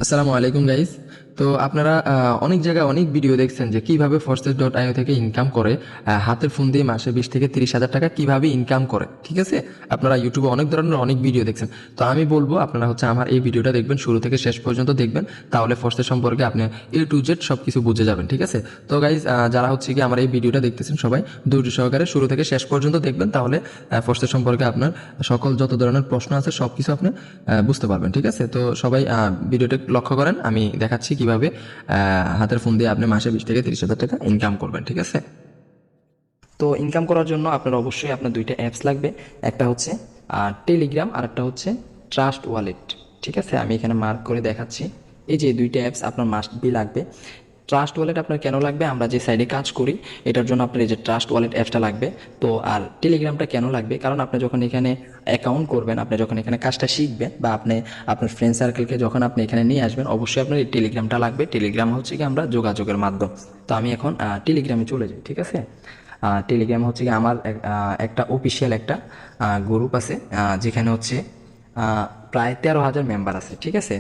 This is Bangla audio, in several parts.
আসসালামু আলাইকুম গাইস। তো আপনারা অনেক জায়গায় অনেক ভিডিও দেখছেন যে কিভাবে Forces.io থেকে ইনকাম করে, হাতের ফোন দিয়ে মাসে 20 থেকে 30 হাজার টাকা কিভাবে ইনকাম করে। ঠিক আছে, আপনারা ইউটিউবে অনেক ধরনের অনেক ভিডিও দেখছেন। তো আমি বলবো আপনারা আমার এই ভিডিওটা দেখবেন, শুরু থেকে শেষ পর্যন্ত দেখবেন, তাহলে ফোর্সেস সম্পর্কে আপনি A to Z সব কিছু বুঝে যাবেন। ঠিক আছে, তো গাইজ যারা কি আমার এই ভিডিওটা দেখতেছেন সবাই ধৈর্য সহকারে শুরু থেকে শেষ পর্যন্ত দেখবেন, তাহলে ফোর্সেস সম্পর্কে আপনার সকল যত ধরনের প্রশ্ন আছে সব কিছু আপনি বুঝতে পারবেন। ঠিক আছে, তো সবাই ভিডিওটা লক্ষ্য করেন, আমি দেখাচ্ছি কিভাবে হাতের ফোন দিয়ে আপনি মাসে 20 থেকে 30 হাজার টাকা ইনকাম করবেন। ঠিক আছে, তো ইনকাম করার জন্য আপনার অবশ্যই আপনার দুইটা অ্যাপস লাগবে। একটা হচ্ছে টেলিগ্রাম, আর একটা হচ্ছে ট্রাস্ট ওয়ালেট। ঠিক আছে, আমি এখানে মার্ক করে দেখাচ্ছি। এই যে দুইটা অ্যাপস আপনার মাস্ট বি লাগবে। ট্রাস্ট ওয়ালেট আপনার কেন লাগবে, আমরা যে সাইডে কাজ করি এটার জন্য আপনার এই যে ট্রাস্ট ওয়ালেট অ্যাপসটা লাগবে। তো আর টেলিগ্রামটা কেন লাগবে, কারণ আপনি যখন এখানে অ্যাকাউন্ট করবেন, আপনি যখন এখানে কাজটা শিখবেন, বা আপনি আপনার ফ্রেন্ড সার্কেলকে যখন আপনি এখানে নিয়ে আসবেন, অবশ্যই আপনার এই টেলিগ্রামটা লাগবে। টেলিগ্রাম হচ্ছে কি আমরা যোগাযোগের মাধ্যম। তো আমি এখন টেলিগ্রামে চলে যাই। ঠিক আছে, টেলিগ্রাম হচ্ছে কি আমার একটা অফিসিয়াল একটা গ্রুপ আছে, যেখানে হচ্ছে প্রায় 13,000 মেম্বার আছে। ঠিক আছে,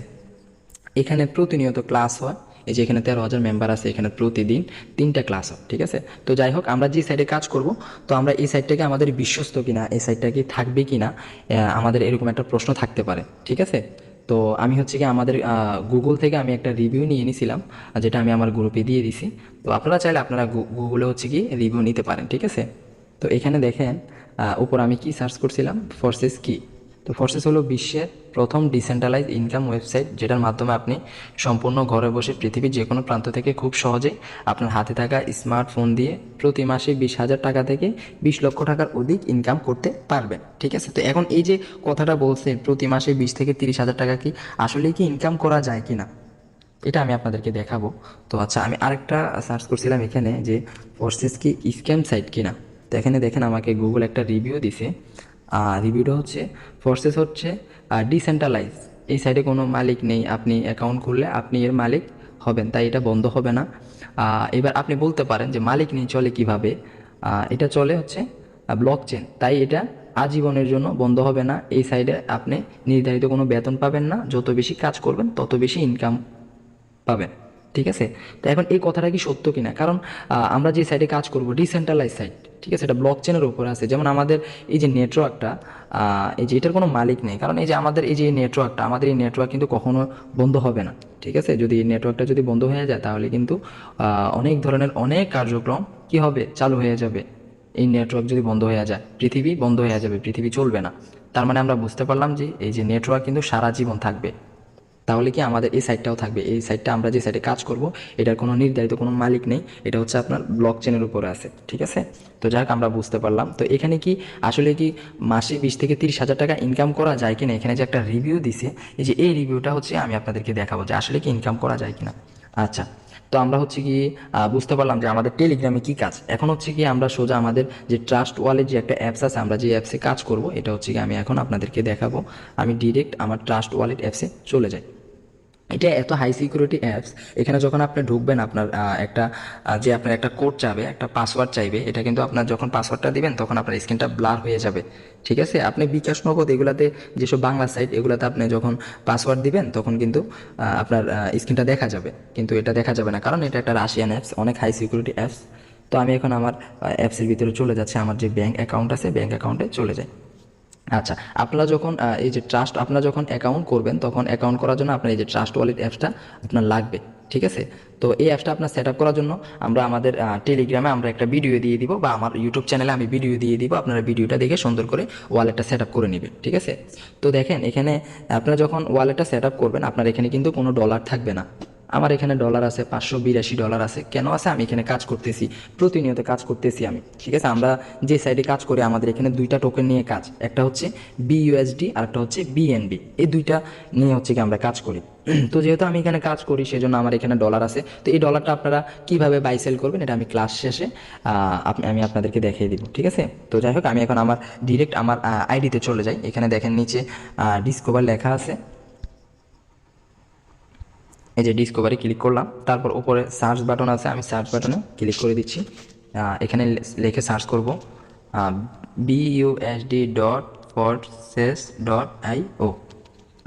এখানে প্রতিনিয়ত ক্লাস হয়। এই যে এখানে 13,000 মেম্বার আছে, এখানে প্রতিদিন 3টা ক্লাস হয়। ঠিক আছে, তো যাই হোক, আমরা যে সাইডে কাজ করব, তো আমরা এই সাইডটাকে আমাদের বিশ্বস্ত কিনা, এই সাইডটা কি থাকবে কিনা, আমাদের এরকম একটা প্রশ্ন থাকতে পারে। ঠিক আছে, তো আমি কি আমাদের গুগল থেকে আমি একটা রিভিউ নিয়ে নিয়েছিলাম, যেটা আমি আমার গ্রুপে দিয়ে দিছি। তো আপনারা চাইলে আপনারা গুগলে কি রিভিউ নিতে পারেন। ঠিক আছে, তো এখানে দেখেন উপর আমি কি সার্চ করছিলাম, ফোর্সেস কি। তো ফোর্সেস হলো বিশ্বের প্রথম ডিসেন্ট্রালাইজ ইনকাম ওয়েবসাইট, যেটার মাধ্যমে আপনি সম্পূর্ণ ঘরে বসে পৃথিবীর যে কোনো প্রান্ত থেকে খুব সহজেই আপনার হাতে থাকা স্মার্টফোন দিয়ে প্রতি মাসে 20,000 টাকা থেকে 20 লক্ষ টাকার অধিক ইনকাম করতে পারবেন। ঠিক আছে, তো এখন এই যে কথাটা বলছে প্রতি মাসে 20 থেকে 30 হাজার টাকা, কি আসলে কি ইনকাম করা যায় কিনা, এটা আমি আপনাদেরকে দেখাবো। তো আচ্ছা, আমি আরেকটা সার্চ করছিলাম এখানে যে ফোর্সেস কি স্ক্যাম সাইট কিনা। তো এখানে দেখেন আমাকে গুগল একটা রিভিউ দিছে। রিভিউটা হচ্ছে ফোর্সেস হচ্ছে ডিসেন্ট্রালাইজ, এই সাইডে কোনো মালিক নেই, আপনি অ্যাকাউন্ট খুললে আপনি এর মালিক হবেন, তাই এটা বন্ধ হবে না। এবার আপনি বলতে পারেন যে মালিক নেই চলে কিভাবে, এটা চলে ব্লক চেন, তাই এটা আজীবনের জন্য বন্ধ হবে না। এই সাইডে আপনি নির্ধারিত কোনো বেতন পাবেন না, যত বেশি কাজ করবেন তত বেশি ইনকাম পাবেন। ঠিক আছে, তো এখন এই কথাটা কি সত্য কিনা, কারণ আমরা যে সাইডে কাজ করব ডিসেন্ট্রালাইজ সাইট। ঠিক আছে, এটা ব্লক চেনের উপরে আছে। যেমন আমাদের এই যে নেটওয়ার্কটা, এই যে এটার কোনো মালিক নেই, কারণ এই যে আমাদের এই যে নেটওয়ার্কটা, আমাদের এই নেটওয়ার্ক কিন্তু কখনো বন্ধ হবে না। ঠিক আছে, যদি এই নেটওয়ার্কটা যদি বন্ধ হয়ে যায়, তাহলে কিন্তু অনেক ধরনের অনেক কার্যক্রম কি হবে, চালু হয়ে যাবে। এই নেটওয়ার্ক যদি বন্ধ হয়ে যায়, পৃথিবী বন্ধ হয়ে যাবে, পৃথিবী চলবে না। তার মানে আমরা বুঝতে পারলাম যে এই যে নেটওয়ার্ক কিন্তু সারা জীবন থাকবে। তাহলে কি আমাদের এই সাইটটাও থাকবে, এই সাইটটা আমরা যে সাইটে কাজ করব, এটার কোনো নির্ধারিত কোনো মালিক নেই, এটা আপনার ব্লক চেনের উপরে আছে। ঠিক আছে, তো যাক আমরা বুঝতে পারলাম। তো এখানে কি আসলে কি মাসে 20 থেকে 30 হাজার টাকা ইনকাম করা যায় কিনা, এখানে যে একটা রিভিউ দিছে, এই যে এই রিভিউটা আমি আপনাদেরকে দেখাবো যে আসলে কি ইনকাম করা যায় কিনা। আচ্ছা, তো আমরা কি বুঝতে পারলাম যে আমাদের টেলিগ্রামে কি কাজ। এখন কি আমরা সোজা আমাদের যে ট্রাস্ট ওয়ালেট যে একটা অ্যাপস আছে, আমরা যে অ্যাপসে কাজ করব, এটা কি আমি এখন আপনাদেরকে দেখাবো। আমি ডিরেক্ট আমার ট্রাস্ট ওয়ালেট অ্যাপসে চলে যাই। এটা এত হাই সিকিউরিটি অ্যাপস, এখানে যখন আপনি ঢুকবেন, আপনার একটা যে আপনার একটা কোড চাবে, একটা পাসওয়ার্ড চাইবে, এটা কিন্তু আপনার যখন পাসওয়ার্ডটা দিবেন তখন আপনার স্ক্রিনটা ব্লার হয়ে যাবে। ঠিক আছে, আপনি বিকাশ নগদ এগুলাতে, যেসব বাংলা সাইট এগুলাতে আপনি যখন পাসওয়ার্ড দিবেন তখন কিন্তু আপনার স্ক্রিনটা দেখা যাবে, কিন্তু এটা দেখা যাবে না, কারণ এটা একটা রাশিয়ান অ্যাপস, অনেক হাই সিকিউরিটি অ্যাপস। তো আমি এখন আমার অ্যাপসের ভিতরে চলে যাচ্ছি, আমার যে ব্যাঙ্ক অ্যাকাউন্ট আছে ব্যাঙ্ক অ্যাকাউন্টে চলে যাই। আচ্ছা, আপনারা যখন এই যে আপনারা যখন অ্যাকাউন্ট করবেন, তখন অ্যাকাউন্ট করার জন্য আপনার এই যে ট্রাস্ট ওয়ালেট অ্যাপসটা আপনার লাগবে। ঠিক আছে, তো এই অ্যাপসটা আপনার সেট আপ করার জন্য আমরা আমাদের টেলিগ্রামে আমরা একটা ভিডিও দিয়ে দিব, বা আমার ইউটিউব চ্যানেলে আমি ভিডিও দিয়ে দিব, আপনারা ভিডিওটা দেখে সুন্দর করে ওয়ালেটটা সেট আপ করে নেবেন। ঠিক আছে, তো দেখেন এখানে আপনারা যখন ওয়ালেটটা সেট আপ করবেন, আপনার এখানে কিন্তু কোনো ডলার থাকবে না। আমার এখানে ডলার আছে, $582 আছে। কেন আছে, আমি এখানে কাজ করতেছি, প্রতিনিয়ত কাজ করতেছি আমি। ঠিক আছে, আমরা যে সাইডে কাজ করি আমাদের এখানে দুইটা টোকেন নিয়ে কাজ, একটা BUSD আর একটা BNB, এই দুইটা নিয়ে কি আমরা কাজ করি। তো যেহেতু আমি এখানে কাজ করি, সেজন্য আমার এখানে ডলার আছে। তো এই ডলারটা আপনারা কিভাবে বাই সেল করবেন, এটা আমি ক্লাস শেষে আমি আপনাদেরকে দেখিয়ে দিব। ঠিক আছে, তো যাই হোক, আমি এখন আমার ডিরেক্ট আমার আইডিতে চলে যাই। এখানে দেখেন নিচে ডিসকভার লেখা আছে, এই যে ডিসকভারি ক্লিক করলাম, তারপর উপরে সার্চ বাটন আছে, আমি সার্চ বাটনে ক্লিক করে দিচ্ছি। এখানে লিখে সার্চ করব BUSD.forces.io।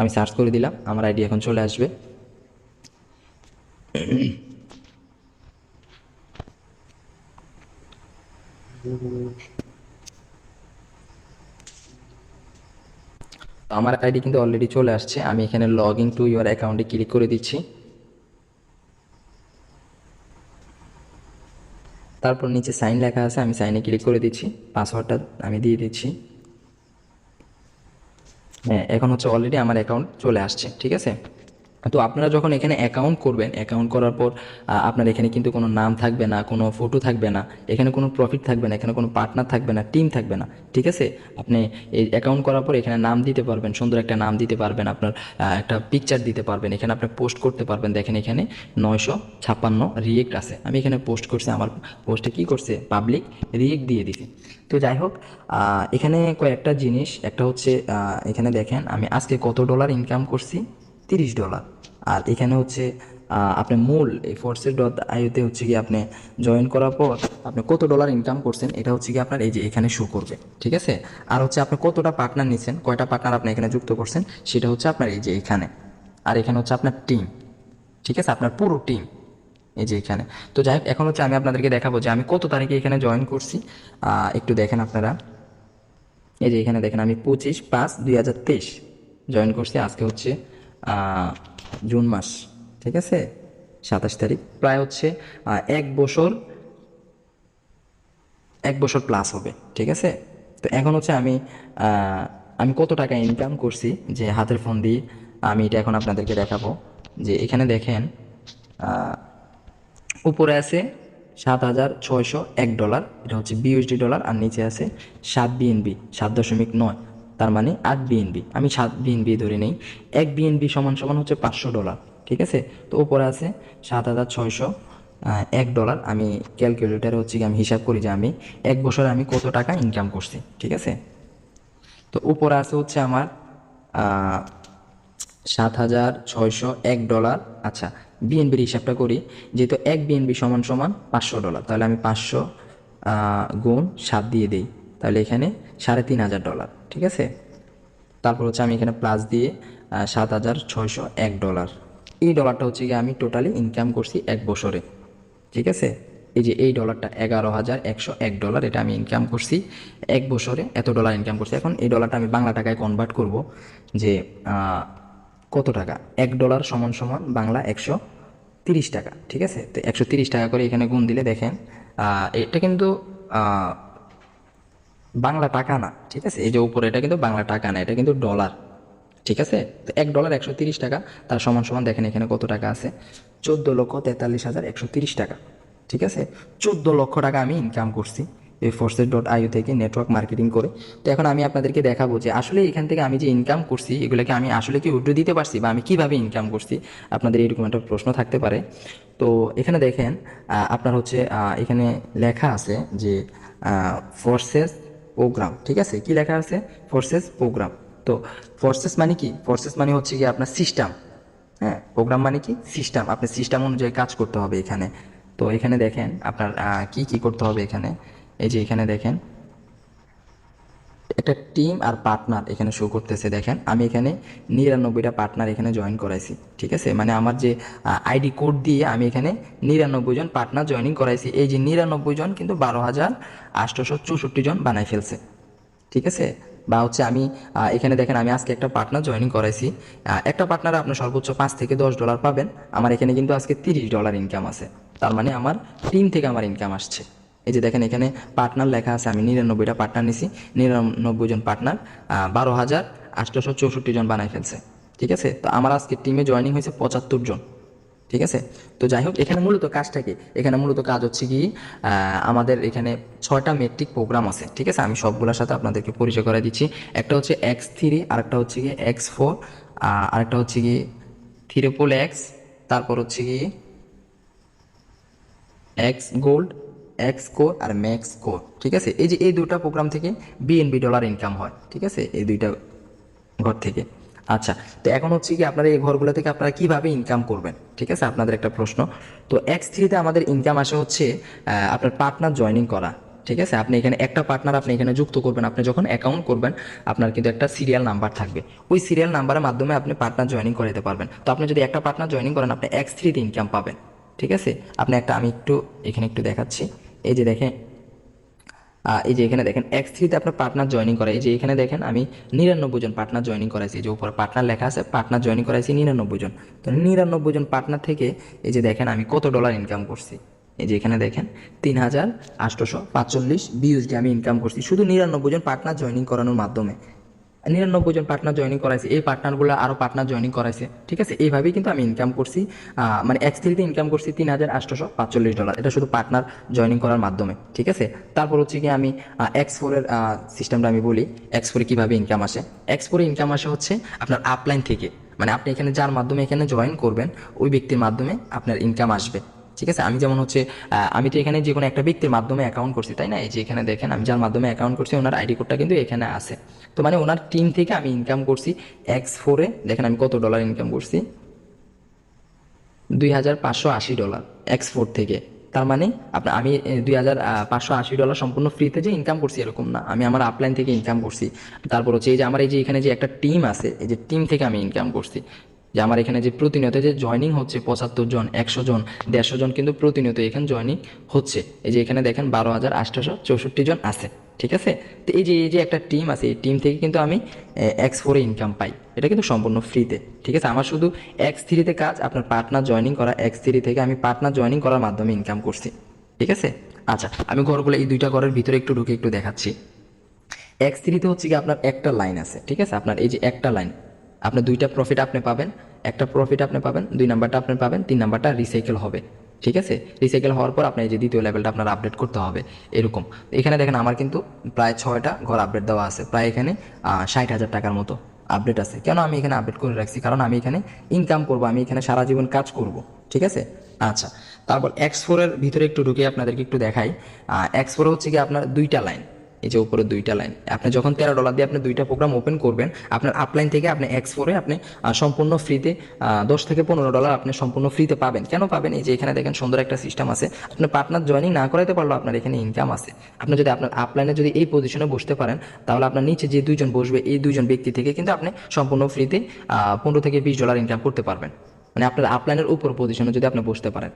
আমি সার্চ করে দিলাম, আমার আইডি এখন চলে আসবে। তো আমার আইডি কিন্তু অলরেডি চলে আসছে। আমি এখানে লগ ইন টু ইউর অ্যাকাউন্টে ক্লিক করে দিচ্ছি। তারপর নিচে সাইন লেখা আছে, আমি সাইনে ক্লিক করে দিচ্ছি। পাসওয়ার্ডটা আমি দিয়ে দিচ্ছি। হ্যাঁ, এখন হচ্ছে অলরেডি আমার অ্যাকাউন্ট চলে আসছে, ঠিক আছে। তো আপনারা যখন এখানে অ্যাকাউন্ট করবেন, অ্যাকাউন্ট করার পর আপনার এখানে কিন্তু কোনো নাম থাকবে না, কোনো ফটো থাকবে না, এখানে কোনো প্রফিট থাকবে না, এখানে কোনো পার্টনার থাকবে না, টিম থাকবে না, ঠিক আছে। আপনি এই অ্যাকাউন্ট করার পর এখানে নাম দিতে পারবেন, সুন্দর একটা নাম দিতে পারবেন, আপনার একটা পিকচার দিতে পারবেন, এখানে আপনি পোস্ট করতে পারবেন। দেখেন এখানে 956 রিয়েক্ট আছে। আমি এখানে পোস্ট করছি, আমার পোস্টে কি করছে, পাবলিক রিয়েক্ট দিয়ে দিছি। তো যাই হোক, এখানে কয়েকটা জিনিস, একটা হচ্ছে এখানে দেখেন আমি আজকে কত ডলার ইনকাম করছি, $30। আর এখানে হচ্ছে আপনি মূল এই forces.io-তে হচ্ছে কি আপনি জয়েন করার পর আপনি কত ডলার ইনকাম করছেন, এটা হচ্ছে কি আপনার এই যে এখানে শো করবে, ঠিক আছে। আর হচ্ছে আপনি কতটা পার্টনার নিচ্ছেন, কয়টা পার্টনার আপনি এখানে যুক্ত করছেন, সেটা হচ্ছে আপনার এই যে এখানে। আর এখানে হচ্ছে আপনার টিম, ঠিক আছে, আপনার পুরো টিম এই যে এখানে। তো যাই হোক, এখন হচ্ছে আমি আপনাদেরকে দেখাবো যে আমি কত তারিখে এখানে জয়েন করছি। একটু দেখেন আপনারা, এই যে এখানে দেখেন আমি 25/5/2023 জয়েন করছি। আজকে হচ্ছে জুন মাস, ঠিক আছে, 27 তারিখ। প্রায় হচ্ছে 1 বছর, 1 বছর প্লাস হবে, ঠিক আছে। তো এখন হচ্ছে আমি কত টাকা ইনকাম করছি যে হাতের ফোন দিয়ে, আমি এটা এখন আপনাদেরকে দেখাবো। যে এখানে দেখেন উপরে আছে $7,601, এটা হচ্ছে বিউএসডি ডলার। আর নিচে আছে 7 BNB, 7.9, তার মানে 8 BNB। আমি 7 BNB ধরে নেই। 1 BNB সমান সমান হচ্ছে $500, ঠিক আছে। তো উপরে আছে $7,601। আমি ক্যালকুলেটারে হচ্ছে কি আমি হিসাব করি যে আমি 1 বছরে আমি কত টাকা ইনকাম করছি, ঠিক আছে। তো উপরে আছে হচ্ছে আমার $7,601। আচ্ছা, বিএনবির হিসাবটা করি, যেহেতু 1 BNB সমান সমান $500, তাহলে আমি 500 গুণ 7 দিয়ে দিই, তাহলে এখানে $3,500, ঠিক আছে। তারপর হচ্ছে আমি এখানে প্লাস দিয়ে $7,601। এই ডলারটা হচ্ছে গিয়ে আমি টোটালি ইনকাম করছি 1 বছরে, ঠিক আছে। এই যে এই ডলারটা $11,101, এটা আমি ইনকাম করছি 1 বছরে, এত ডলার ইনকাম করছি। এখন এই ডলারটা আমি বাংলা টাকায় কনভার্ট করব যে কত টাকা, $1 সমান সমান বাংলা 130 টাকা, ঠিক আছে। তো 130 টাকা করে এখানে গুণ দিলে দেখেন এটা কিন্তু বাংলা টাকা না, ঠিক আছে। এই যে উপরে এটা কিন্তু বাংলা টাকা না, এটা কিন্তু ডলার, ঠিক আছে। তো $1 130 টাকা, তার সমান সমান দেখেন এখানে কত টাকা আছে, 14,43,130 টাকা, ঠিক আছে। 14 লক্ষ টাকা আমি ইনকাম করছি এই forces.io থেকে নেটওয়ার্ক মার্কেটিং করে। তো এখন আমি আপনাদেরকে দেখাবো যে আসলে এখান থেকে আমি যে ইনকাম করছি এগুলোকে আমি আসলে কি উইথড্র দিতে পারছি, বা আমি কিভাবে ইনকাম করছি, আপনাদের এরকম একটা প্রশ্ন থাকতে পারে। তো এখানে দেখেন আপনার হচ্ছে এখানে লেখা আছে যে ফোর্সেস প্রোগ্রাম, ঠিক আছে। কি লেখা আছে, ফোর্সেস প্রোগ্রাম। তো ফোর্সেস মানে কি, ফোর্সেস মানে হচ্ছে কি আপনার সিস্টেম, হ্যাঁ। প্রোগ্রাম মানে কি সিস্টেম, আপনি সিস্টেম অনুযায়ী কাজ করতে হবে এখানে। তো এখানে দেখেন আপনার কি কি করতে হবে এখানে। এই যে এখানে দেখেন একটা টিম আর পার্টনার এখানে শো করতেছে। দেখেন আমি এখানে 99টা পার্টনার এখানে জয়েন করাইছি, ঠিক আছে। মানে আমার যে আইডি কোড দিয়ে আমি এখানে 99 জন পার্টনার জয়েনিং করাইছি। এই যে 99 জন কিন্তু 12,864 জন বানাই ফেলছে, ঠিক আছে। বা হচ্ছে আমি এখানে দেখেন আমি আজকে একটা পার্টনার জয়েনিং করাইছি। একটা পার্টনারে আপনি সর্বোচ্চ $5 থেকে $10 পাবেন। আমার এখানে কিন্তু আজকে $30 ইনকাম আছে, তার মানে আমার টিম থেকে আমার ইনকাম আসছে। এই যে দেখেন এখানে পার্টনার লেখা আছে, আমি 99টা পার্টনার নিছি, 99 জন পার্টনার 12,864 জন বানাই ফেলছে, ঠিক আছে। তো আমার আজকে টিমে জয়েনিং হয়েছে 75 জন, ঠিক আছে। তো যাই হোক, এখানে মূলত কাজটা কি, এখানে মূলত কাজ হচ্ছে কি আমাদের এখানে 6টা মেট্রিক প্রোগ্রাম আছে, ঠিক আছে। আমি সবগুলোর সাথে আপনাদেরকে পরিচয় করে দিচ্ছি। একটা হচ্ছে X3, আরেকটা হচ্ছে কি X4, আরেকটা হচ্ছে কি XXX, তারপর হচ্ছে কি এক্স গোল্ড, এক্স কোর আর ম্যাক্স কোর, ঠিক আছে। এই যে এই দুটা প্রোগ্রাম থেকে বিএনবি ডলার ইনকাম হয়, ঠিক আছে, এই দুইটা ঘর থেকে। আচ্ছা, তো এখন হচ্ছে কি আপনারা এই ঘরগুলো থেকে আপনারা কিভাবে ইনকাম করবেন, ঠিক আছে, আপনাদের একটা প্রশ্ন। তো X3-তে আমাদের ইনকাম আসে হচ্ছে আপনার পার্টনার জয়েনিং করা, ঠিক আছে, আপনি এখানে একটা পার্টনার আপনি এখানে যুক্ত করবেন। আপনি যখন অ্যাকাউন্ট করবেন আপনার কিন্তু একটা সিরিয়াল নাম্বার থাকবে, ওই সিরিয়াল নাম্বারের মাধ্যমে আপনি পার্টনার জয়েনিং করাতে পারবেন। তো আপনি যদি একটা পার্টনার জয়েনিং করেন আপনি X3 তে ইনকাম পাবেন। ঠিক আছে, আপনি একটা আমি একটু এখানে একটু দেখাচ্ছি। এই যে দেখেন, এই যে এখানে দেখেন X3 তে আপনার পার্টনার জয়েনিং করে। এই যে এখানে দেখেন আমি 99 জন পার্টনার জয়েনিং করাইছি। এই যে উপরে পার্টনার লেখা আছে, পার্টনার জয়েনিং করাইছি 99 জন। তো 99 জন পার্টনার থেকে এই যে দেখেন আমি কত ডলার ইনকাম করছি। এই যে এখানে দেখেন 3845 BUSD আমি ইনকাম করছি শুধু 99 জন পার্টনার জয়েনিং করানোর মাধ্যমে। 99 জন পার্টনার জয়েনিং করাইছে, এই পার্টনারগুলো আরও পার্টনার জয়েনিং করাইছে। ঠিক আছে, এইভাবেই কিন্তু আমি ইনকাম করছি, মানে X3 তে ইনকাম করছি $3845। এটা শুধু পার্টনার জয়েনিং করার মাধ্যমে। ঠিক আছে, তারপর হচ্ছে কি আমি X4 এর সিস্টেমটা আমি বলি। X4 কীভাবে ইনকাম আসে। X4 ইনকাম আসে হচ্ছে আপনার আপলাইন থেকে, মানে আপনি এখানে যার মাধ্যমে এখানে জয়েন করবেন ওই ব্যক্তির মাধ্যমে আপনার ইনকাম আসবে। ঠিক আছে, আমি যেমন হচ্ছে আমি তো এখানে যে কোনো একটা ব্যক্তির মাধ্যমে অ্যাকাউন্ট করছি, তাই না? এই যে এখানে দেখেন আমি যার মাধ্যমে অ্যাকাউন্ট করছি ওনার আইডি কোডটা কিন্তু এখানে আছে। তো মানে ওনার টিম থেকে আমি ইনকাম করছি X4 দেখেন আমি কত ডলার ইনকাম করছি, $2580 X4 থেকে। তার মানে আপনার আমি $2580 সম্পূর্ণ ফ্রিতে যে ইনকাম করছি এরকম না, আমি আমার আপলাইন থেকে ইনকাম করছি। তারপর হচ্ছে এই যে আমার এই যে এখানে যে একটা টিম আছে, এই যে টিম থেকে আমি ইনকাম করছি। যে আমার এখানে যে প্রতিনিয়ত যে জয়নিং হচ্ছে 75 জন, 100 জন, 150 জন কিন্তু প্রতিনিয়ত এখানে জয়নিং হচ্ছে। এই যে এখানে দেখেন 12,864 জন আছে। ঠিক আছে, তো এই যে একটা টিম আছে, এই টিম থেকে কিন্তু আমি X4 ইনকাম পাই, এটা কিন্তু সম্পূর্ণ ফ্রিতে। ঠিক আছে, আমার শুধু X3 কাজ আপনার পার্টনার জয়েনিং করা। X3 থেকে আমি পার্টনার জয়েনিং করার মাধ্যমে ইনকাম করছি। ঠিক আছে, আচ্ছা আমি ঘরগুলো এই দুইটা ঘরের ভিতরে একটু ঢুকে একটু দেখাচ্ছি। X3 হচ্ছে কি আপনার একটা লাইন আছে। ঠিক আছে, আপনার এই যে একটা লাইন, আপনার দুইটা প্রফিট আপনি পাবেন, একটা প্রফিট আপনি পাবেন, 2 নাম্বারটা আপনি পাবেন, 3 নাম্বারটা রিসাইকেল হবে। ঠিক আছে, রিসাইকেল হওয়ার পর আপনার এই যে দ্বিতীয় লেভেলটা আপনার আপডেট করতে হবে এরকম। এখানে দেখেন আমার কিন্তু প্রায় 6টা ঘর আপডেট দেওয়া আছে, প্রায় এখানে 60,000 টাকার মতো আপডেট আছে। কেন আমি এখানে আপডেট করে রাখছি, কারণ আমি এখানে ইনকাম করব, আমি এখানে সারা জীবন কাজ করব। ঠিক আছে, আচ্ছা তারপর X4 এর ভিতরে একটু ঢুকে আপনাদেরকে একটু দেখাই। X4 হচ্ছে কি আপনার দুইটা লাইন, এই যে উপরে দুইটা লাইন। আপনি যখন $13 দিয়ে আপনি দুইটা প্রোগ্রাম ওপেন করবেন আপনার আপলাইন থেকে আপনি X4 আপনি সম্পূর্ণ ফ্রিতে $10 থেকে $15 আপনি সম্পূর্ণ ফ্রিতে পাবেন। কেন পাবেন, এই যে এখানে দেখেন সুন্দর একটা সিস্টেম আছে। আপনি পার্টনার জয়েনিং না করাতে পারলেও আপনার এখানে ইনকাম আছে। আপনি যদি আপনার আপলাইনে যদি এই পজিশনে বসতে পারেন তাহলে আপনার নিচে যে দুইজন বসবে এই দুইজন ব্যক্তি থেকে কিন্তু আপনি সম্পূর্ণ ফ্রিতে $15 থেকে $20 ইনকাম করতে পারবেন, মানে আপনার আপলাইনের উপর পজিশনে যদি আপনি বসতে পারেন।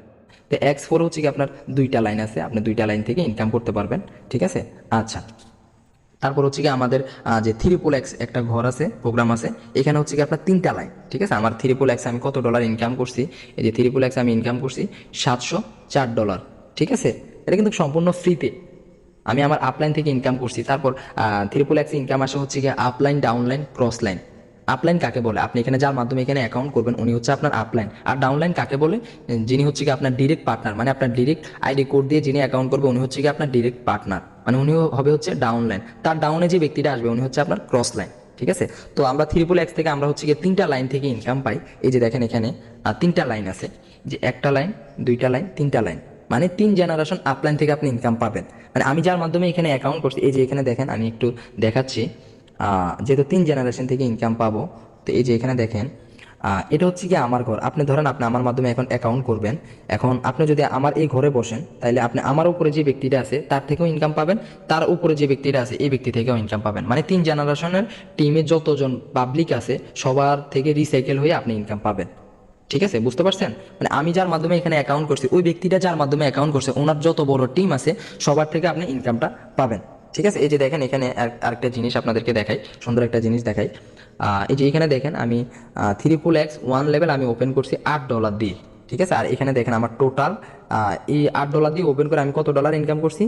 তো X4 হচ্ছে কি আপনার দুইটা লাইন আছে, আপনি দুইটা লাইন থেকে ইনকাম করতে পারবেন। ঠিক আছে, আচ্ছা তারপর হচ্ছে কি আমাদের যে $3XXX একটা ঘর আছে, প্রোগ্রাম আছে, এখানে হচ্ছে কি আপনার 3টা লাইন। ঠিক আছে, আমার $3XXX আমি কত ডলার ইনকাম করছি, এই যে $3XXX আমি ইনকাম করছি $704। ঠিক আছে, এটা কিন্তু সম্পূর্ণ ফ্রিতে আমি আমার আপলাইন থেকে ইনকাম করছি। তারপর $3XXX ইনকাম আসে হচ্ছে কি upline, downline, cross line. Upline কাকে বলে, আপনি এখানে যার মাধ্যমে এখানে অ্যাকাউন্ট করবেন উনি হচ্ছে আপনার আপলাইন। আর ডাউনলাইন কাকে বলে, যিনি হচ্ছে কি আপনার ডিরেক্ট পার্টনার, মানে আপনার ডিরেক্ট আইডি কোড দিয়ে যিনি অ্যাকাউন্ট করবে উনি হচ্ছে কি আপনার ডিরেক্ট পার্টনার, মানে উনিও হবে হচ্ছে ডাউনলাইন। তার ডাউনে যে ব্যক্তিটা আসবে উনি হচ্ছে আপনার ক্রস লাইন। ঠিক আছে, তো আমরা $3XXX থেকে আমরা হচ্ছে গিয়ে 3টা লাইন থেকে ইনকাম পাই। এই যে দেখেন এখানে 3টা লাইন আছে, যে একটা লাইন, 2টা লাইন, 3টা লাইন, মানে 3 জেনারেশন আপলাইন থেকে আপনি ইনকাম পাবেন। মানে আমি যার মাধ্যমে এখানে অ্যাকাউন্ট করছি, এই যে এখানে দেখেন আমি একটু দেখাচ্ছি, যেহেতু 3 জেনারেশন থেকে ইনকাম পাবো। তো এই যে এখানে দেখেন এটা হচ্ছে কি আমার ঘর। আপনি ধরেন আপনি আমার মাধ্যমে এখন অ্যাকাউন্ট করবেন, এখন আপনি যদি আমার এই ঘরে বসেন তাহলে আপনি আমার উপরে যে ব্যক্তিটা আছে তার থেকেও ইনকাম পাবেন, তার উপরে যে ব্যক্তিটা আছে এই ব্যক্তি থেকেও ইনকাম পাবেন। মানে 3 জেনারেশনের টিমে যতজন পাবলিক আছে সবার থেকে রিসাইকেল হয়ে আপনি ইনকাম পাবেন। ঠিক আছে, বুঝতে পারছেন? মানে আমি যার মাধ্যমে এখানে অ্যাকাউন্ট করছি ওই ব্যক্তিটা যার মাধ্যমে অ্যাকাউন্ট করছে ওনার যত বড় টিম আছে সবার থেকে আপনি ইনকামটা পাবেন। ঠিক আছে, এই যে দেখেন এখানে আরেকটা জিনিস আপনাদেরকে দেখাই, সুন্দর একটা জিনিস দেখাই। এই যে এখানে দেখেন আমি $3XXX 1 লেভেল আমি ওপেন করছি $8 দিয়ে। ঠিক আছে, আর এখানে দেখেন আমার টোটাল এই $8 দিয়ে ওপেন করে আমি কত ডলার ইনকাম করছি,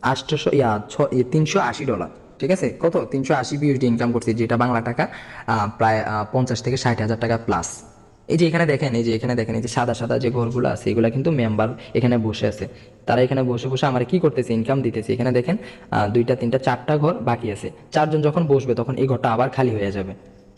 380 ডলার। ঠিক আছে, কত 380 BUSD ইনকাম করছি, যেটা বাংলা টাকা প্রায় 50 থেকে 60,000 টাকা প্লাস। এই যে এখানে দেখেন, এই যে এখানে দেখেন, এই যে সাদা সাদা যে ঘরগুলো আছে এগুলো কিন্তু মেম্বার এখানে বসে আছে, তারা এখানে বসে বসে আমার কি করতেছে, ইনকাম দিতেছে। এখানে দেখেন 2টা 3টা 4টা ঘর বাকি আছে, 4 জন যখন বসবে তখন এই ঘরটা আবার খালি হয়ে যাবে।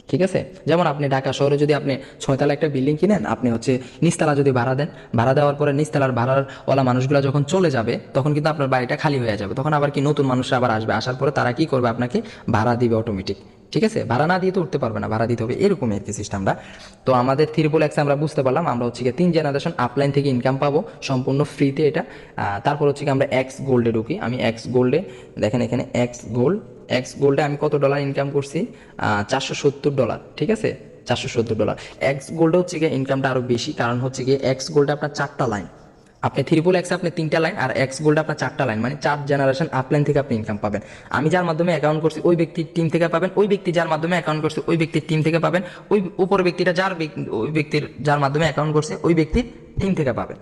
ঠিক আছে, যেমন আপনি ঢাকা শহরে যদি আপনি 6 তলা একটা বিল্ডিং কিনেন, আপনি হচ্ছে নিচতলা যদি ভাড়া দেন, ভাড়া দেওয়ার পরে নিচতলার ভাড়াওয়ালা মানুষগুলো যখন চলে যাবে তখন কিন্তু আপনার বাড়িটা খালি হয়ে যাবে, তখন আবার কি নতুন মানুষরা আবার আসবে, আসার পরে তারা কি করবে, আপনাকে ভাড়া দিবে অটোমেটিক। ঠিক আছে, ভাড়া না দিয়ে তো উঠতে পারবে না, ভাড়া দিতে হবে, এরকমই আর কি সিস্টেমটা। তো আমাদের 3x আমরা বুঝতে পারলাম আমরা হচ্ছে গিয়ে 3 জেনারেশন আপলাইন থেকে ইনকাম পাবো সম্পূর্ণ ফ্রিতে এটা। তারপর হচ্ছে কি আমরা এক্স গোল্ডে ঢুকি। আমি এক্স গোল্ডে দেখেন এখানে এক্স গোল্ডে আমি কত ডলার ইনকাম করছি, $470, ঠিক আছে, $470। এক্স গোল্ডে হচ্ছে গিয়ে ইনকামটা আরও বেশি, কারণ হচ্ছে গিয়ে এক্স গোল্ডে আপনার 4টা লাইন, আপনি 3x আপনি 3টা লাইন, আর এক্স গোল্ডে আপনার 4টা লাইন, মানে 4 জেনারেশন আপলাইন থেকে আপনি ইনকাম পাবেন। আমি যার মাধ্যমে অ্যাকাউন্ট করছি ওই ব্যক্তির টিম থেকে পাবেন, ওই ব্যক্তি যার মাধ্যমে অ্যাকাউন্ট করছে ওই ব্যক্তির টিম থেকে পাবেন, ওই উপর ব্যক্তিটা ওই ব্যক্তির যার মাধ্যমে অ্যাকাউন্ট করছে ওই ব্যক্তির টিম থেকে পাবেন।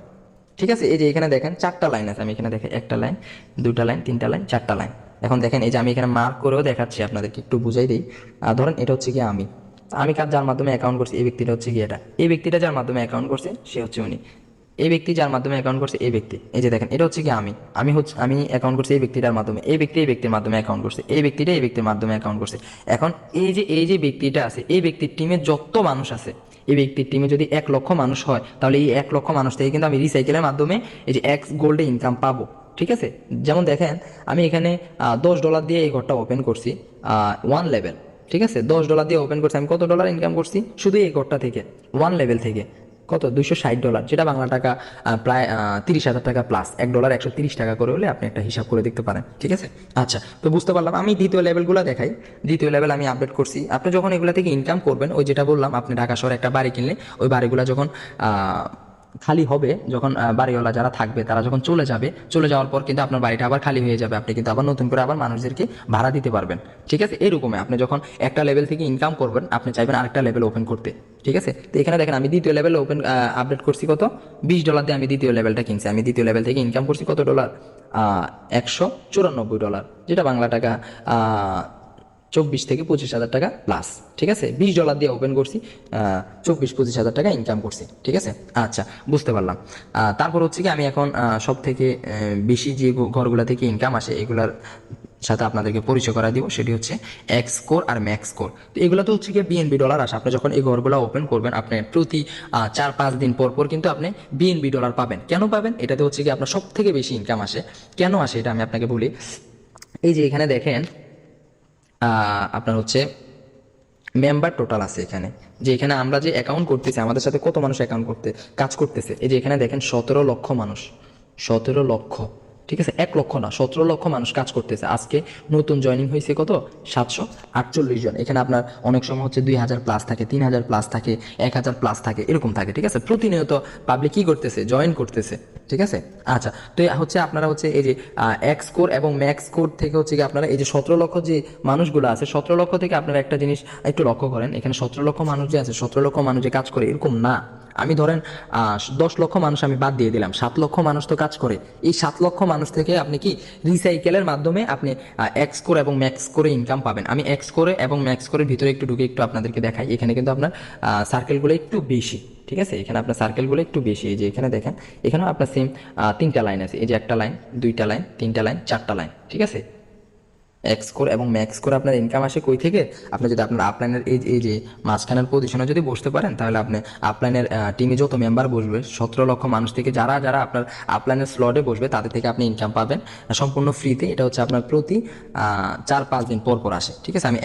ঠিক আছে, এই যে এখানে দেখেন 4টা লাইন আছে, আমি এখানে দেখেন 1টা লাইন, 2টা লাইন, 3টা লাইন, 4টা লাইন। এখন দেখেন এই যে আমি এখানে মার্ক করেও দেখাচ্ছি আপনাদেরকে, একটু বুঝাই দিই। ধরেন এটা হচ্ছে গিয়ে আমি কার যার মাধ্যমে অ্যাকাউন্ট করছি এই ব্যক্তিটা হচ্ছে গিয়ে এটা, এই ব্যক্তিটা যার মাধ্যমে অ্যাকাউন্ট করছে সে হচ্ছে উনি, এই ব্যক্তি যার মাধ্যমে অ্যাকাউন্ট করছে এই ব্যক্তি। এই যে দেখেন এটা হচ্ছে কি আমি অ্যাকাউন্ট করছি এই ব্যক্তিটার মাধ্যমে, এই ব্যক্তির মাধ্যমে অ্যাকাউন্ট করছে, এই ব্যক্তিটা এই ব্যক্তির মাধ্যমে অ্যাকাউন্ট করছে। এখন এই যে ব্যক্তিটা আছে, এই ব্যক্তির টিমে যত মানুষ আছে, এই ব্যক্তির টিমে যদি 1 লক্ষ মানুষ হয়, তাহলে এই 1 লক্ষ মানুষ থেকে কিন্তু আমি রিসাইকেলের মাধ্যমে এই যে এক্স গোল্ডে ইনকাম পাবো। ঠিক আছে, যেমন দেখেন আমি এখানে $10 দিয়ে এই ঘরটা ওপেন করছি, 1 লেভেল। ঠিক আছে, $10 দিয়ে ওপেন করছি, আমি কত ডলার ইনকাম করছি শুধু এই ঘরটা থেকে, 1 লেভেল থেকে, কত $260, যেটা বাংলা টাকা প্রায় 30,000 টাকা প্লাস। $1 130 টাকা করে হলে আপনি একটা হিসাব করে দেখতে পারেন। ঠিক আছে, আচ্ছা, তো বুঝতে পারলাম। আমি দ্বিতীয় লেভেলগুলো দেখাই। দ্বিতীয় লেভেল আমি আপডেট করছি। আপনি যখন এগুলো থেকে ইনকাম করবেন, ওই যেটা বললাম, আপনি ঢাকা শহরে একটা বাড়ি কিনলে ওই বাড়িগুলো যখন খালি হবে, যখন বাড়িওয়ালা যারা থাকবে তারা যখন চলে যাওয়ার পর কিন্তু আপনার বাড়িটা আবার খালি হয়ে যাবে, আপনি কিন্তু আবার নতুন করে আবার মানুষদেরকে ভাড়া দিতে পারবেন। ঠিক আছে, এরকমই আপনি যখন একটা লেভেল থেকে ইনকাম করবেন, আপনি চাইবেন আরেকটা লেভেল ওপেন করতে। ঠিক আছে, তো এখানে দেখেন আমি দ্বিতীয় লেভেল ওপেন আপডেট করছি কত, $20 দিয়ে আমি দ্বিতীয় লেভেলটা কিনছি। আমি দ্বিতীয় লেভেল থেকে ইনকাম করছি কত ডলার, $194, যেটা বাংলা টাকা 24 থেকে 25,000 টাকা প্লাস। ঠিক আছে, $20 দিয়ে ওপেন করছি, 24-25,000 টাকা ইনকাম করছি। ঠিক আছে, আচ্ছা, বুঝতে পারলাম। তারপর হচ্ছে কি আমি এখন সব থেকে বেশি যে ঘরগুলা থেকে ইনকাম আসে এগুলার সাথে আপনাদেরকে পরিচয় করা দিব, সেটি হচ্ছে এক্স কোর আর ম্যাক্স কোর। তো এগুলো তো হচ্ছে গিয়ে বিএনবি ডলার আসে। আপনি যখন এই ঘরগুলো ওপেন করবেন, আপনি প্রতি 4-5 দিন পর পর কিন্তু আপনি বিএনবি ডলার পাবেন। কেন পাবেন? এটাতে হচ্ছে কি আপনার সব থেকে বেশি ইনকাম আসে। কেন আসে এটা আমি আপনাকে বলি। এই যে এখানে দেখেন আপনার হচ্ছে মেম্বার টোটাল আছে এখানে, যে এখানে আমরা যে অ্যাকাউন্ট করতেছি, আমাদের সাথে কত মানুষ অ্যাকাউন্ট করতে কাজ করতেছে। এই যে এখানে দেখেন 17 লক্ষ মানুষ, 17 লক্ষ। ঠিক আছে, 1 লক্ষ না, 17 লক্ষ মানুষ কাজ করতেছে। আজকে নতুন জয়েনিং হয়েছে কত, 748 জন। এখানে আপনার অনেক সময় হচ্ছে 2000 প্লাস থাকে, 3000 প্লাস থাকে, 1000 প্লাস থাকে, এরকম থাকে। ঠিক আছে, প্রতিনিয়ত পাবলিক কি করতেছে, জয়েন করতেছে। ঠিক আছে, আচ্ছা, তো হচ্ছে আপনারা হচ্ছে এই যে এক্স কোর এবং ম্যাক্স কোর থেকে হচ্ছে কি আপনারা এই যে 17 লক্ষ যে মানুষগুলো আছে, 17 লক্ষ থেকে আপনারা একটা জিনিস একটু লক্ষ্য করেন, এখানে 17 লক্ষ মানুষ যে আছে, 17 লক্ষ মানুষ যে কাজ করে এরকম না। আমি ধরেন 10 লক্ষ মানুষ আমি বাদ দিয়ে দিলাম, 7 লক্ষ মানুষ তো কাজ করে। এই 7 লক্ষ মানুষ থেকে আপনি কি রিসাইকেলের মাধ্যমে আপনি এক্স কোর এবং ম্যাক্স করে ইনকাম পাবেন। আমি এক্স করে এবং ম্যাক্স করে ভিতরে একটু ঢুকে একটু আপনাদেরকে দেখাই। এখানে কিন্তু আপনার সার্কেলগুলো একটু বেশি। ঠিক আছে, এখানে আপনার সার্কেলগুলো একটু বেশি। এই যে এখানে দেখেন, এখানেও আপনার সেম 3টা লাইন আছে। এই যে 1টা লাইন, 2টা লাইন, 3টা লাইন, 4টা লাইন। ঠিক আছে, এক্স কোর এবং ম্যাক্স কোর আপনার ইনকাম আসে কই থেকে? আপনি যদি আপনার আপলাইনের এই যে মাঝখানের পজিশনে যদি বসতে পারেন, তাহলে আপনি আপলাইনের টিমে যত মেম্বার বসবে 17 লক্ষ মানুষ থেকে যারা যারা আপনার আপলাইনের স্লটে বসবে, তাদের থেকে আপনি ইনকাম পাবেন সম্পূর্ণ ফ্রিতে। এটা হচ্ছে আপনার প্রতি 4-5 দিন পর পর আসে। ঠিক আছে, আমি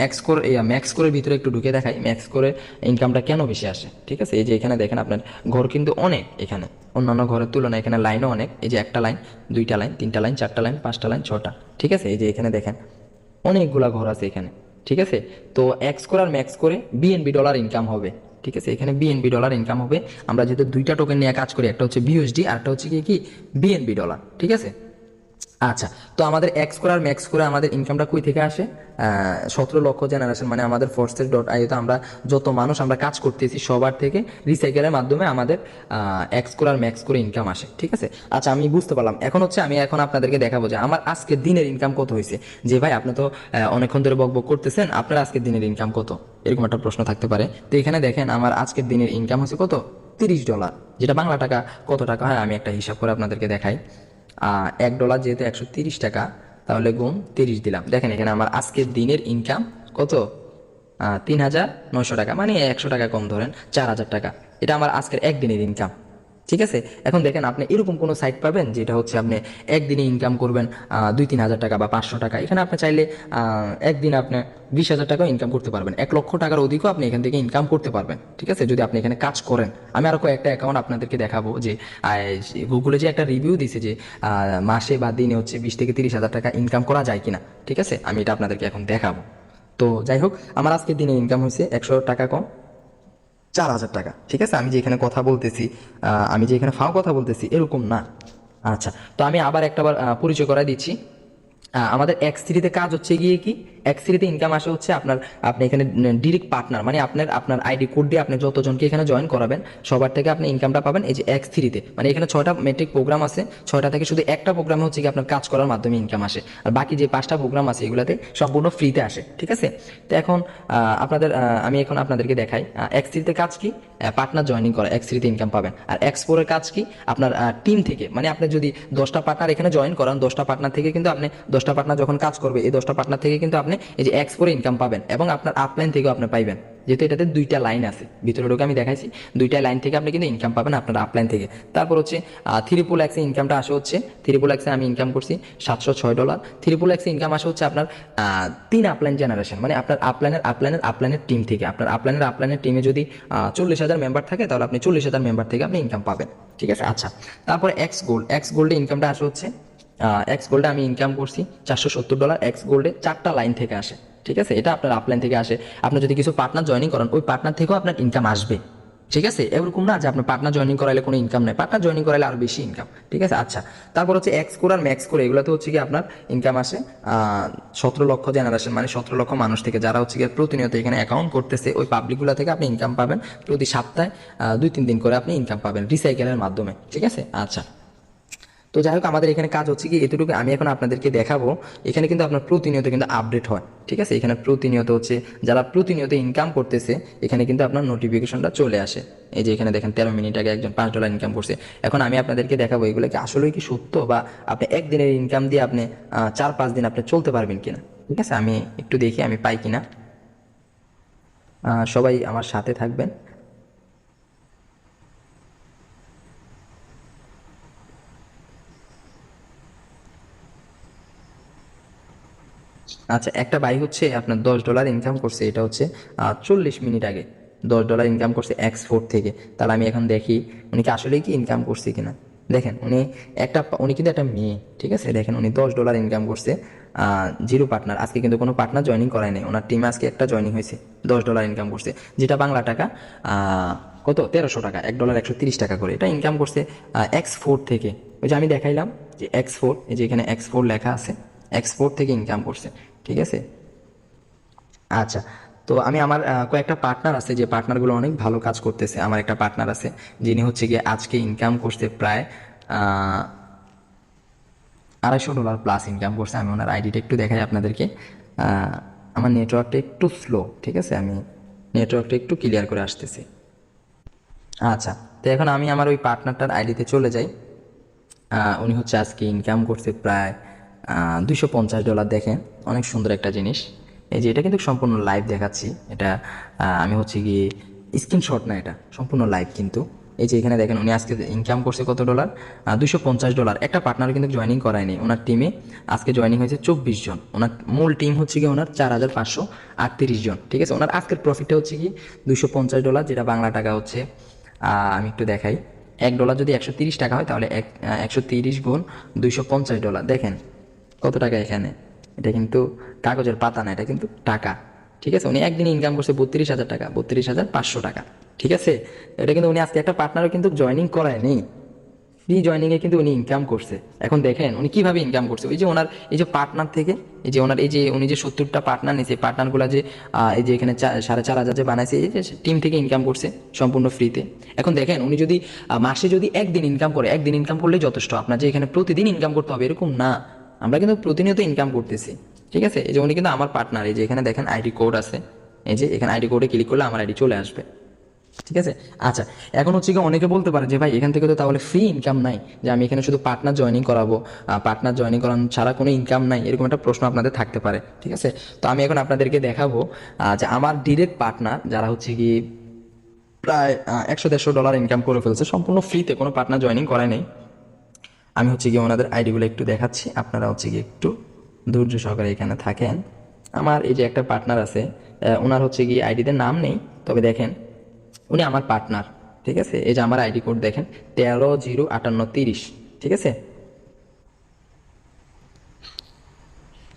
ম্যাক্স কোরের ভিতরে একটু ঢুকে দেখাই ম্যাক্স করে ইনকামটা কেন বেশি আসে। ঠিক আছে, এই যে এখানে দেখেন আপনার ঘর কিন্তু অনেক, এখানে অন্যান্য ঘরের তুলনায় এখানে লাইনও অনেক। এই যে 1টা লাইন, 2টা লাইন, 3টা লাইন, 4টা লাইন, 5টা লাইন, 6টা। ঠিক আছে, এই যে এখানে দেখেন অনেকগুলা ঘর আছে এখানে। ঠিক আছে, তো এক্স করে আর ম্যাক্স করে বিএনবি ডলার ইনকাম হবে। ঠিক আছে, এখানে বিএনবি ডলার ইনকাম হবে। আমরা যেহেতু 2টা টোকেন নিয়ে কাজ করি, একটা হচ্ছে বিউএসডি আর একটা হচ্ছে কি বিএনবি ডলার। ঠিক আছে, আচ্ছা, তো আমাদের এক্স করে আর ম্যাক্স করে আমাদের ইনকামটা কই থেকে আসে? 17 লক্ষ জেনারেশন, মানে আমাদের forces.io আমরা যত মানুষ আমরা কাজ করতেছি সবার থেকে রিসাইকেলের মাধ্যমে আমাদের এক্স করে আর ম্যাক্স করে ইনকাম আসে। ঠিক আছে, আচ্ছা, আমি বুঝতে পারলাম। এখন হচ্ছে আমি আপনাদেরকে দেখাবো যে আমার আজকের দিনের ইনকাম কত হয়েছে। যে ভাই আপনি তো অনেকক্ষণ ধরে বকবক করতেছেন, আপনার আজকের দিনের ইনকাম কত, এরকম একটা প্রশ্ন থাকতে পারে। তো এখানে দেখেন আমার আজকের দিনের ইনকাম হচ্ছে কত, $30, যেটা বাংলা টাকা কত টাকা হয় আমি একটা হিসাব করে আপনাদেরকে দেখাই। $1 যেহেতু 130 টাকা, তাহলে গুণ 30 দিলাম। দেখেন এখানে আমার আজকের দিনের ইনকাম কত, 3,900 টাকা, মানে 100 টাকা কম ধরেন 4,000 টাকা। এটা আমার আজকের একদিনের ইনকাম। ঠিক আছে। এখন দেখেন আপনি এরকম কোনো সাইট পাবেন যেটা হচ্ছে আপনি একদিনে ইনকাম করবেন 2-3 হাজার টাকা বা 500 টাকা। এখানে আপনি চাইলে একদিন আপনি 20,000 টাকাও ইনকাম করতে পারবেন, 1 লক্ষ টাকার অধিকও আপনি এখান থেকে ইনকাম করতে পারবেন। ঠিক আছে, যদি আপনি এখানে কাজ করেন। আমি আরো কয়েকটা অ্যাকাউন্ট আপনাদেরকে দেখাবো যে গুগলে যে একটা রিভিউ দিছে যে মাসে বা দিনে হচ্ছে 20 থেকে 30 হাজার টাকা ইনকাম করা যায় কিনা। ঠিক আছে, আমি এটা আপনাদেরকে এখন দেখাবো। তো যাই হোক, আমার আজকে দিনে ইনকাম হয়েছে 100 টাকা কম 4,000 টাকা। ঠিক আছে, আমি যে এখানে কথা বলতেছি, আমি যে এখানে ফাও কথা বলতেছি এরকম না। আচ্ছা, তো আমি আবার একটাবার পরিচয় করাই দিচ্ছি। আমাদের X3-তে কাজ হচ্ছে গিয়ে কি, X3-তে ইনকাম আসে হচ্ছে আপনি এখানে ডিরেক্ট পার্টনার, মানে আপনার আইডি কোড দিয়ে আপনি যতজনকে এখানে জয়েন করাবেন সবার থেকে আপনি ইনকামটা পাবেন এই যে X3-তে। মানে এখানে 6টা মেট্রিক প্রোগ্রাম আছে, 6টা থেকে শুধু একটা প্রোগ্রামে হচ্ছে কি আপনার কাজ করার মাধ্যমে ইনকাম আসে, আর বাকি যে 5টা প্রোগ্রাম আছে এগুলাতে সম্পূর্ণ ফ্রিতে আসে। ঠিক আছে, তো এখন আমি এখন আপনাদেরকে দেখাই X3-তে কাজ কি, পার্টনার জয়েনিং করা, X3-তে ইনকাম পাবেন। আর X4-এর কাজ কি, আপনার টিম থেকে, মানে আপনি যদি 10টা পার্টনার এখানে জয়েন করান, 10টা পার্টনার থেকে কিন্তু আপনি 10টা পার্টনার যখন কাজ করবে এই 10টা পার্টনার থেকে কিন্তু আপনি এই যে X4-এ ইনকাম পাবেন, এবং আপনার আপলাইন থেকেও আপনি পাইবেন, যেহেতু এটাতে 2টা লাইন আছে। ভিতরে ঢুকে আমি দেখাইছি 2টা লাইন থেকে আপনি কিন্তু ইনকাম পাবেন আপনার আপলাইন থেকে। তারপর হচ্ছে XXX ইনকামটা আসে হচ্ছে, XXX আমি ইনকাম করছি $706। XXX ইনকাম আসে হচ্ছে আপনার 3 আপলাইন জেনারেশন, মানে আপনার আপলাইনের টিম থেকে। আপনার আপলাইনের টিমে যদি 40,000 মেম্বার থাকে তাহলে আপনি 40,000 মেম্বার থেকে আপনি ইনকাম পাবেন। ঠিক আছে, আচ্ছা। তারপরে এক্স গোল্ডে ইনকামটা আসে হচ্ছে, এক্স গোল্ডে আমি ইনকাম করছি $470। এক্স গোল্ডে 4টা লাইন থেকে আসে। ঠিক আছে, এটা আপনার আপলাইন থেকে আসে। আপনি যদি কিছু পার্টনার জয়েনিং করেন ওই পার্টনার থেকেও আপনার ইনকাম আসবে। ঠিক আছে, এরকম না যে আপনার পার্টনার জয়েনিং করাইলে কোনো ইনকাম নেই, পার্টনার জয়েনিং করাইলে আরো বেশি ইনকাম। ঠিক আছে, আচ্ছা। তারপর হচ্ছে এক্স কোর আর ম্যাক্স কোর, এগুলোতে হচ্ছে কি আপনার ইনকাম আসে 17 লক্ষ জেনারেশন, মানে 17 লক্ষ মানুষ থেকে যারা হচ্ছে কি প্রতিনিয়ত এখানে অ্যাকাউন্ট করতেছে ওই পাবলিকগুলো থেকে আপনি ইনকাম পাবেন। প্রতি সপ্তাহে 2-3 দিন করে আপনি ইনকাম পাবেন রিসাইকেলের মাধ্যমে। ঠিক আছে, আচ্ছা। তো যাই হোক, আমাদের এখানে কাজ হচ্ছে কি এতটুকু আমি এখন আপনাদেরকে দেখাবো। এখানে কিন্তু আপনার প্রতিনিয়ত কিন্তু আপডেট হয়। ঠিক আছে, এখানে প্রতিনিয়ত হচ্ছে যারা প্রতিনিয়ত ইনকাম করতেছে এখানে কিন্তু আপনার নোটিফিকেশনটা চলে আসে। এই যে এখানে দেখেন 13 মিনিট আগে একজন $5 ইনকাম করছে। এখন আমি আপনাদেরকে দেখাবো এগুলো কি আসলেই কি সত্য, বা আপনি একদিনের ইনকাম দিয়ে আপনি 4-5 দিন আপনি চলতে পারবেন কিনা। ঠিক আছে, আমি একটু দেখি আমি পাই কিনা। সবাই আমার সাথে থাকবেন। আচ্ছা, একটা ভাই হচ্ছে আপনার $10 ইনকাম করছে, এটা হচ্ছে 40 মিনিট আগে $10 ইনকাম করছে X4 থেকে। তাহলে আমি এখন দেখি উনি কি আসলেই কি ইনকাম করছে কিনা। দেখেন উনি কিন্তু একটা মেয়ে। ঠিক আছে, দেখেন উনি $10 ইনকাম করছে, 0 পার্টনার। আজকে কিন্তু কোনো পার্টনার জয়েনিং করায় নাই, ওনার টিমে আজকে একটা জয়েনিং হয়েছে, $10 ইনকাম করছে, যেটা বাংলা টাকা কত 1300 টাকা, $1 130 টাকা করে এটা ইনকাম করছে X4 থেকে। ওই যে আমি দেখাইলাম যে X4, এই যে এখানে X4 লেখা আছে, X4 থেকে ইনকাম করছে। ঠিক আছে, আচ্ছা। তো আমি আমার কয়েকটা পার্টনার আছে যে পার্টনারগুলো অনেক ভালো কাজ করতেছে। আমার একটা পার্টনার আছে যিনি হচ্ছে গিয়ে আজকে ইনকাম করতে প্রায় $250 প্লাস ইনকাম করছে। আমি ওনার আইডিটা একটু দেখাই আপনাদেরকে। আমার নেটওয়ার্কটা একটু স্লো, ঠিক আছে, আমি নেটওয়ার্কটা একটু ক্লিয়ার করে আসতেছি। আচ্ছা, তো এখন আমি আমার ওই পার্টনারটার আইডিতে চলে যাই। উনি হচ্ছে আজকে ইনকাম করছে প্রায় $250। দেখেন অনেক সুন্দর একটা জিনিস। এই যে এটা কিন্তু সম্পূর্ণ লাইভ দেখাচ্ছি, এটা আমি হচ্ছে গিয়ে স্ক্রিনশট না, এটা সম্পূর্ণ লাইভ কিন্তু। এই যে এখানে দেখেন উনি আজকে ইনকাম করছে কত ডলার, $250। একটা পার্টনার কিন্তু জয়েনিং করায়নি, ওনার টিমে আজকে জয়েনিং হয়েছে 24 জন। ওনার মূল টিম হচ্ছে কি ওনার 4,538 জন। ঠিক আছে, ওনার আজকের প্রফিটটা হচ্ছে কি $250, যেটা বাংলা টাকা হচ্ছে আমি একটু দেখাই, $1 যদি 130 টাকা হয় তাহলে 130 গুণ $250। দেখেন কত টাকা এখানে, এটা কিন্তু কাগজের পাতা না, এটা কিন্তু টাকা। ঠিক আছে, উনি একদিন ইনকাম করছে 32,000 টাকা, 32,500 টাকা। ঠিক আছে, এটা কিন্তু উনি আজকে একটা পার্টনারও কিন্তু জয়েনিং করায় নেই, ফ্রি জয়েনিং এ কিন্তু উনি ইনকাম করছে। এখন দেখেন উনি কিভাবে ইনকাম করছে, ওই যে ওনার এই যে পার্টনার থেকে, এই যে ওনার এই যে উনি যে 70টা পার্টনার নিয়েছে, পার্টনারগুলো যে এই যে এখানে 4,500 যে বানাইছে, এই যে টিম থেকে ইনকাম করছে সম্পূর্ণ ফ্রিতে। এখন দেখেন উনি যদি মাসে যদি একদিন ইনকাম করে, একদিন ইনকাম করলেই যথেষ্ট। আপনার যে এখানে প্রতিদিন ইনকাম করতে হবে এরকম না, আমরা কিন্তু প্রতিনিয়ত ইনকাম করতেছি। ঠিক আছে, এই যে উনি কিন্তু আমার পার্টনার, এই যে এখানে দেখেন আইডি কোড আছে, এই যে এখানে আইডি কোডে ক্লিক করলে আমার আইডি চলে আসবে। ঠিক আছে, আচ্ছা। এখন হচ্ছে কি অনেকে বলতে পারে যে ভাই এখান থেকে তো তাহলে ফ্রি ইনকাম নাই, যে আমি এখানে শুধু পার্টনার জয়েনিং করাবো, পার্টনার জয়েনিং করানো ছাড়া কোনো ইনকাম নাই, এরকম একটা প্রশ্ন আপনাদের থাকতে পারে। ঠিক আছে, তো আমি এখন আপনাদেরকে দেখাবো যে আমার ডিরেক্ট পার্টনার যারা হচ্ছে কি প্রায় 100-150 ডলার ইনকাম করে ফেলছে সম্পূর্ণ ফ্রিতে, কোনো পার্টনার জয়েনিং করায় নেই। আমি হচ্ছে গিয়ে ওনাদের আইডিগুলো একটু দেখাচ্ছি, আপনারা হচ্ছে গিয়ে একটু ধৈর্য সহকারে এখানে থাকেন। আমার এই যে একটা পার্টনার আছে, ওনার হচ্ছে গিয়ে আইডিতে নাম নেই, তবে দেখেন উনি আমার পার্টনার, ঠিক আছে। এই যে আমার আইডি কোড দেখেন 13-058-30, ঠিক আছে।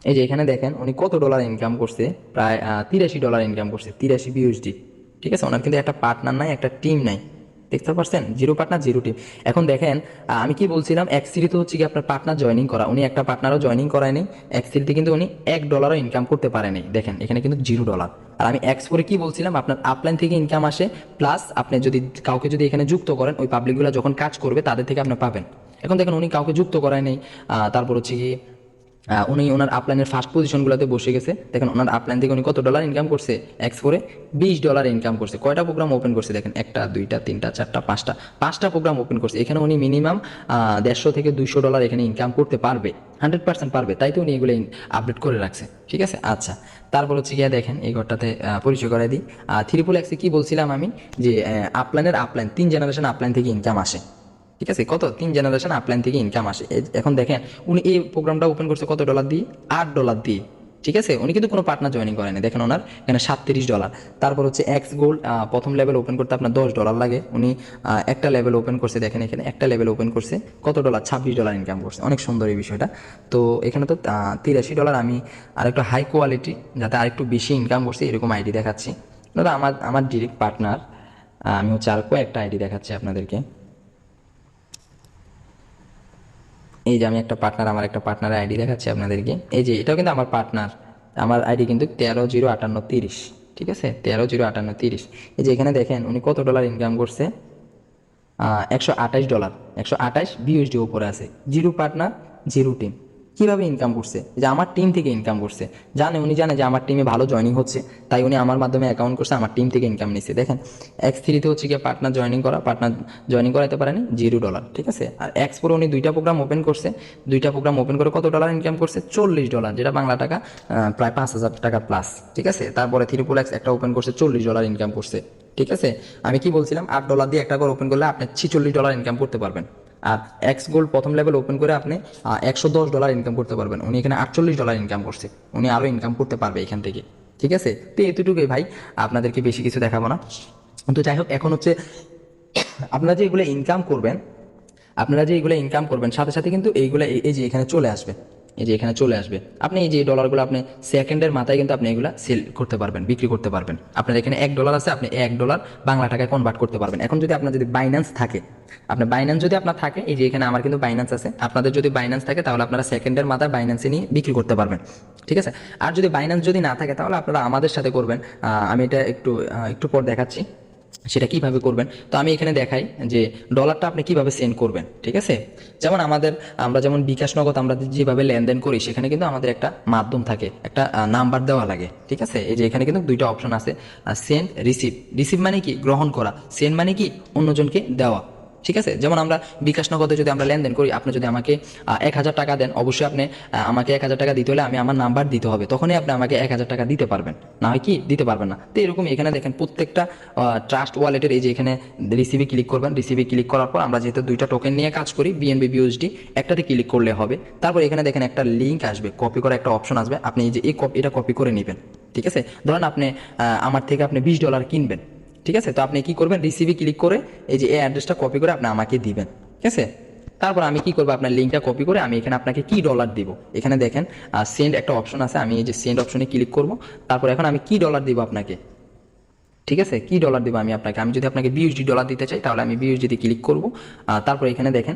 এই যে এখানে দেখেন উনি কত ডলার ইনকাম করছে, প্রায় $83 ইনকাম করছে, 83 বিউএসডি, ঠিক আছে। ওনার কিন্তু একটা পার্টনার নাই, একটা টিম নাই, দেখতে পাচ্ছেন, জিরো পার্টনার জিরো টিম। এখন দেখেন আমি কি বলছিলাম, এক সিরিতে হচ্ছে কি আপনার পার্টনার জয়েনিং করা, উনি একটা পার্টনারও জয়েনিং করায় নেই, এক সিরিতে কিন্তু উনি $1 ইনকাম করতে পারেনি, দেখেন এখানে কিন্তু $0। আর আমি এক্স করে কি বলছিলাম, আপনার আপলাইন থেকে ইনকাম আসে, প্লাস আপনি যদি কাউকে যদি এখানে যুক্ত করেন, ওই পাবলিকগুলো যখন কাজ করবে তাদের থেকে আপনি পাবেন। এখন দেখেন উনি কাউকে যুক্ত করায় নেই, তারপর হচ্ছে কি উনি ওনার আপলাইনের ফার্স্ট পজিশনগুলোতে বসে গেছে। দেখেন ওনার আপলাইন থেকে উনি কত ডলার ইনকাম করছে, এক্স করে $20 ইনকাম করছে। কয়টা প্রোগ্রাম ওপেন করছে দেখেন, 1টা 2টা 3টা 4টা 5টা প্রোগ্রাম ওপেন করছে। এখানে উনি মিনিমাম 150 থেকে $200 এখানে ইনকাম করতে পারবে, 100% পারবে, তাই তো উনি এগুলো আপডেট করে রাখছে, ঠিক আছে। আচ্ছা, তারপর হচ্ছে গিয়ে দেখেন এই ঘরটাতে পরিচয় করে দিই। ট্রিপল এক্সে কি বলছিলাম আমি, যে আপলাইন 3 জেনারেশন আপলাইন থেকে ইনকাম আসে, ঠিক আছে। কত 3 জেনারেশন আপলাইন থেকে ইনকাম আসে। এখন দেখেন উনি এই প্রোগ্রামটা ওপেন করছে কত ডলার দিয়ে, $8 দিয়ে, ঠিক আছে। উনি কিন্তু কোনো পার্টনার জয়েনিং করেনি, দেখেন ওনার এখানে $37। তারপর হচ্ছে এক্স গোল্ড, প্রথম লেভেল ওপেন করতে আপনার $10 লাগে, উনি একটা লেভেল ওপেন করছে, দেখেন এখানে একটা লেভেল ওপেন করছে কত ডলার, $26 ইনকাম করছে। অনেক সুন্দর এই বিষয়টা। তো এখানে তো $83। আমি আরেকটু হাই কোয়ালিটি, যাতে আরেকটু বেশি ইনকাম করছে এরকম আইডি দেখাচ্ছি। দাদা আমার আমার ডিরেক্ট পার্টনার, আমি হচ্ছে আর কয়েকটা আইডি দেখাচ্ছি আপনাদেরকে। এই যে আমি একটা পার্টনার, আমার একটা পার্টনারের আইডি দেখাচ্ছি আপনাদেরকে। এই যে এটাও কিন্তু আমার পার্টনার, আমার আইডি কিন্তু 13-058-30, ঠিক আছে, 13-058-30। এই যে এখানে দেখেন উনি কত ডলার ইনকাম করছে, $128, 128 বিউএসডি উপরে আছে, জিরো পার্টনার জিরো টিম। কিভাবে ইনকাম করছে, যে আমার টিম থেকে ইনকাম করছে, উনি জানে যে আমার টিমে ভালো জয়েনিং হচ্ছে, তাই উনি আমার মাধ্যমে অ্যাকাউন্ট করছে, আমার টিম থেকে ইনকাম নিচ্ছে। দেখেন এক্স থ্রিতে হচ্ছে গিয়ে পার্টনার জয়েনিং করাতে পারেনি, $0, ঠিক আছে। আর এক্স পরে উনি 2টা প্রোগ্রাম ওপেন করছে, 2টা প্রোগ্রাম ওপেন করে কত ডলার ইনকাম করছে, $40, যেটা বাংলা টাকা প্রায় 5,000 টাকা প্লাস, ঠিক আছে। তারপরে ট্রিপল এক্স একটা ওপেন করছে, $40 ইনকাম করছে, ঠিক আছে। আমি কি বলছিলাম, $8 দিয়ে একটা করে ওপেন করলে আপনি $46 ইনকাম করতে পারবেন। আর এক্স গোল্ড প্রথম লেভেল ওপেন করে আপনি $110 ইনকাম করতে পারবেন। উনি এখানে $48 ইনকাম করছে, উনি আরও ইনকাম করতে পারবে এখান থেকে, ঠিক আছে। তো এতটুকুই ভাই, আপনাদেরকে বেশি কিছু দেখাবো না। তো যাই হোক, এখন হচ্ছে আপনারা যে এগুলো ইনকাম করবেন, সাথে সাথে কিন্তু এইগুলো এই যে এখানে চলে আসবে, এই যে এখানে চলে আসবে। আপনি এই যে ডলারগুলো আপনি সেকেন্ডের মাথায় কিন্তু আপনি এগুলো সেল করতে পারবেন, বিক্রি করতে পারবেন। আপনার এখানে $1 আছে, আপনি $1 বাংলা টাকায় কনভার্ট করতে পারবেন। এখন যদি আপনার যদি বাইন্যান্স থাকে, আপনার থাকে, এই যে এখানে আমার কিন্তু বাইন্যান্স আছে, আপনাদের যদি বাইন্যান্স থাকে তাহলে আপনারা সেকেন্ডের মাথায় বাইন্যান্সে নিয়ে বিক্রি করতে পারবেন, ঠিক আছে। আর যদি বাইন্যান্স যদি না থাকে তাহলে আপনারা আমাদের সাথে করবেন। আমি এটা একটু পর দেখাচ্ছি সেটা কিভাবে করবেন। তো আমি এখানে দেখাই যে ডলারটা আপনি কিভাবে সেন্ড করবেন, ঠিক আছে। যেমন আমরা যেমন বিকাশ নগদ আমরা যেভাবে লেনদেন করি, সেখানে কিন্তু আমাদের একটা মাধ্যম থাকে, একটা নাম্বার দেওয়া লাগে, ঠিক আছে। এই যে এখানে কিন্তু 2টা অপশন আছে, সেন্ড রিসিভ মানে কি গ্রহণ করা, সেন্ড মানে কি অন্যজনকে দেওয়া, ঠিক আছে। যেমন আমরা বিকাশ নগদে যদি আমরা লেনদেন করি, আপনি যদি আমাকে 1,000 টাকা দেন, অবশ্যই আপনি আমাকে 1,000 টাকা দিতে হলে আমি আমার নাম্বার দিতে হবে, তখনই আপনি আমাকে 1,000 টাকা দিতে পারবেন, না হয় কি দিতে পারবেন না। তো এরকম এখানে দেখেন প্রত্যেকটা ট্রাস্ট ওয়ালেটের এই যে এখানে রিসিভে ক্লিক করবেন, রিসিভে ক্লিক করার পর আমরা যেহেতু 2টা টোকেন নিয়ে কাজ করি, বিএনবি বিউএসডি, একটাতে ক্লিক করলে হবে। তারপর এখানে দেখেন একটা লিঙ্ক আসবে, কপি করা একটা অপশন আসবে, আপনি এই যে এটা কপি করে নেবেন, ঠিক আছে। ধরেন আপনি আমার থেকে আপনি $20 কিনবেন, ঠিক আছে। তো আপনি কি করবেন, রিসিভে ক্লিক করে এই যে এই অ্যাড্রেসটা কপি করে আপনি আমাকে দিবেন, ঠিক আছে। তারপর আমি কি করবো, আপনার লিঙ্কটা কপি করে আমি এখানে আপনাকে কি ডলার দিব, এখানে দেখেন সেন্ড একটা অপশন আছে, আমি এই যে সেন্ড অপশনে ক্লিক করব। তারপর এখন আমি কি ডলার দিব আপনাকে, ঠিক আছে, কি ডলার দেবো আমি আপনাকে। আমি যদি আপনাকে বিউএসডি ডলার দিতে চাই তাহলে আমি বিউএসডিতে ক্লিক করব। তারপর এখানে দেখেন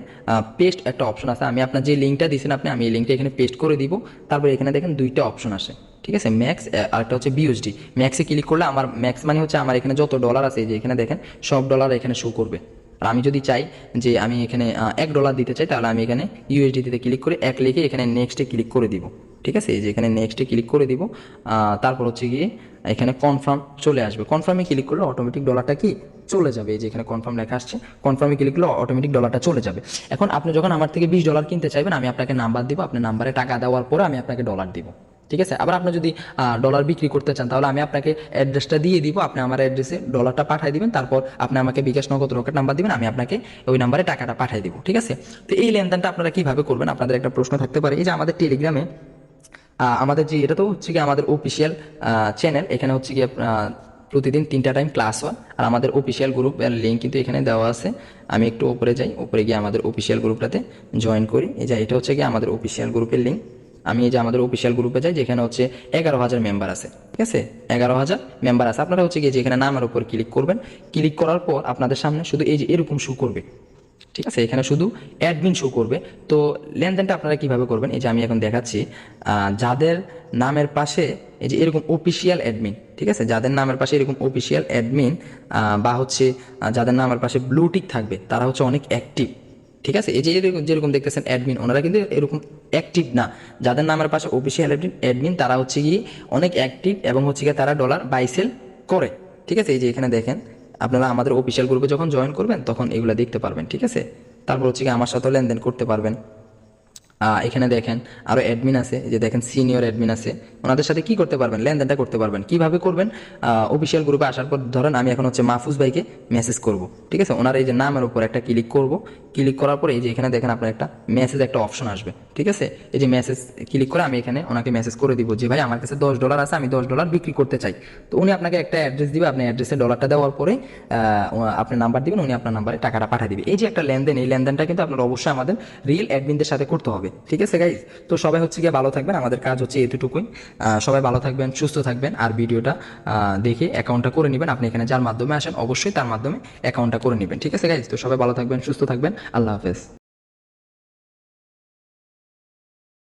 পেস্ট একটা অপশন আছে, আমি আপনার যে লিঙ্কটা দিয়েছেন আমি এই লিঙ্কটা এখানে পেস্ট করে দিব। তারপর এখানে দেখেন 2টা অপশন আসে, ঠিক আছে, ম্যাক্স আর একটা হচ্ছে বিউএসডি। ম্যাক্সে ক্লিক করলে আমার ম্যাক্স মানে হচ্ছে আমার এখানে যত ডলার আছে, এই যে এখানে দেখেন সব ডলার এখানে শো করবে। আর আমি যদি চাই যে আমি এখানে $1 দিতে চাই, তাহলে আমি এখানে ইউএসডিতে ক্লিক করে 1 লিখে এখানে নেক্সটে ক্লিক করে দিব, ঠিক আছে। এই যে এখানে নেক্সটে ক্লিক করে দিব। তারপর হচ্ছে গিয়ে এখানে কনফার্ম চলে আসবে, কনফার্মে ক্লিক করলে অটোমেটিক ডলারটা কি চলে যাবে। এই যে এখানে কনফার্ম লেখা আসছে, কনফার্মে ক্লিক করলে অটোমেটিক ডলারটা চলে যাবে। এখন আপনি যখন আমার থেকে $20 কিনতে চাইবেন, আমি আপনাকে নাম্বার দিব, আপনার নাম্বারে টাকা দেওয়ার পরে আমি আপনাকে ডলার দিব, ঠিক আছে। আবার আপনি যদি ডলার বিক্রি করতে চান তাহলে আমি আপনাকে অ্যাড্রেসটা দিয়ে দিব, আপনি আমার অ্যাড্রেসে ডলারটা পাঠিয়ে দিবেন, তারপর আপনি আমাকে বিকাশ নগদ রকেট নাম্বার দিবেন, আমি আপনাকে ওই নাম্বারে টাকাটা পাঠিয়ে দিব। ঠিক আছে। তো এই লেনদেনটা আপনারা কিভাবে করবেন, আপনাদের একটা প্রশ্ন থাকতে পারে। এই যে আমাদের টেলিগ্রামে আমাদের যে এটা তো হচ্ছে কি আমাদের অফিসিয়াল চ্যানেল, এখানে হচ্ছে কি প্রতিদিন 3টা টাইম ক্লাস হয়, আর আমাদের অফিসিয়াল গ্রুপের লিঙ্ক কিন্তু এখানে দেওয়া আছে। আমি একটু উপরে যাই, উপরে গিয়ে আমাদের অফিসিয়াল গ্রুপটাতে জয়েন করি। এই যে এটা হচ্ছে কি আমাদের অফিসিয়াল গ্রুপের লিঙ্ক। আমি এই যে আমাদের অফিসিয়াল গ্রুপে যাই, যেখানে হচ্ছে 11,000 মেম্বার আছে। ঠিক আছে, 11,000 মেম্বার আছে। আপনারা হচ্ছে কি যেখানে নামের উপর ক্লিক করবেন, ক্লিক করার পর আপনাদের সামনে শুধু এই যে এরকম শো করবে। ঠিক আছে, এখানে শুধু অ্যাডমিন শো করবে। তো লেনদেনটা আপনারা কিভাবে করবেন, এই যে আমি এখন দেখাচ্ছি। যাদের নামের পাশে এই যে এরকম অফিসিয়াল অ্যাডমিন, ঠিক আছে, যাদের নামের পাশে এরকম অফিসিয়াল অ্যাডমিন বা হচ্ছে যাদের নামের পাশে ব্লু টিক থাকবে, তারা হচ্ছে অনেক অ্যাক্টিভ। ঠিক আছে, এই যে যেরকম দেখতেছেন অ্যাডমিন, ওনারা কিন্তু এরকম অ্যাক্টিভ না। যাদের নামের পাশে অফিসিয়াল অ্যাডমিন, তারা হচ্ছে কি অনেক অ্যাক্টিভ এবং হচ্ছে কি তারা ডলার বাই সেল করে। ঠিক আছে, এই যে এখানে দেখেন, আপনারা আমাদের অফিসিয়াল গ্রুপে যখন জয়েন করবেন তখন এগুলো দেখতে পারবেন। ঠিক আছে, তারপর হচ্ছে কি আমার সাথেও লেনদেন করতে পারবেন। এখানে দেখেন আরো অ্যাডমিন আছে, এই যে দেখেন সিনিয়র অ্যাডমিন আছে, ওনাদের সাথে কি করতে পারবেন, লেনদেনটা করতে পারবেন। কিভাবে করবেন, অফিসিয়াল গ্রুপে আসার পর ধরেন আমি এখন হচ্ছে মাহফুজ ভাইকে মেসেজ করব। ঠিক আছে, ওনার এই যে নামের উপর একটা ক্লিক করব, ক্লিক করার পরে এই যে এখানে দেখেন আপনার একটা মেসেজ একটা অপশন আসবে। ঠিক আছে, এই যে মেসেজ ক্লিক করে আমি এখানে ওনাকে মেসেজ করে দিব যে ভাই আমার কাছে $10 আছে, আমি $10 বিক্রি করতে চাই। তো উনি আপনাকে একটা অ্যাড্রেস দিবে, আপনি অ্যাড্রেসে ডলারটা দেওয়ার পরে আপনি নাম্বার দিবেন, উনি আপনার নাম্বারে টাকাটা পাঠিয়ে দিবে। এই যে একটা লেনদেন, এই লেনদেনটা কিন্তু আপনার অবশ্যই আমাদের রিয়েল অ্যাডমিনদের সাথে করতে হবে। ঠিক আছে গাইজ, তো সবাই হচ্ছে গিয়ে ভালো থাকবেন, আমাদের কাজ হচ্ছে এতটুকুই। সবাই ভালো থাকবেন, সুস্থ থাকবেন, আর ভিডিওটা দেখে অ্যাকাউন্টটা করে নেবেন। আপনি এখানে যার মাধ্যমে আসেন অবশ্যই তার মাধ্যমে অ্যাকাউন্টটা করে নেবেন। ঠিক আছে গাইজ, তো সবাই ভালো থাকবেন, সুস্থ থাকবেন, আল্লাহ হাফেজ।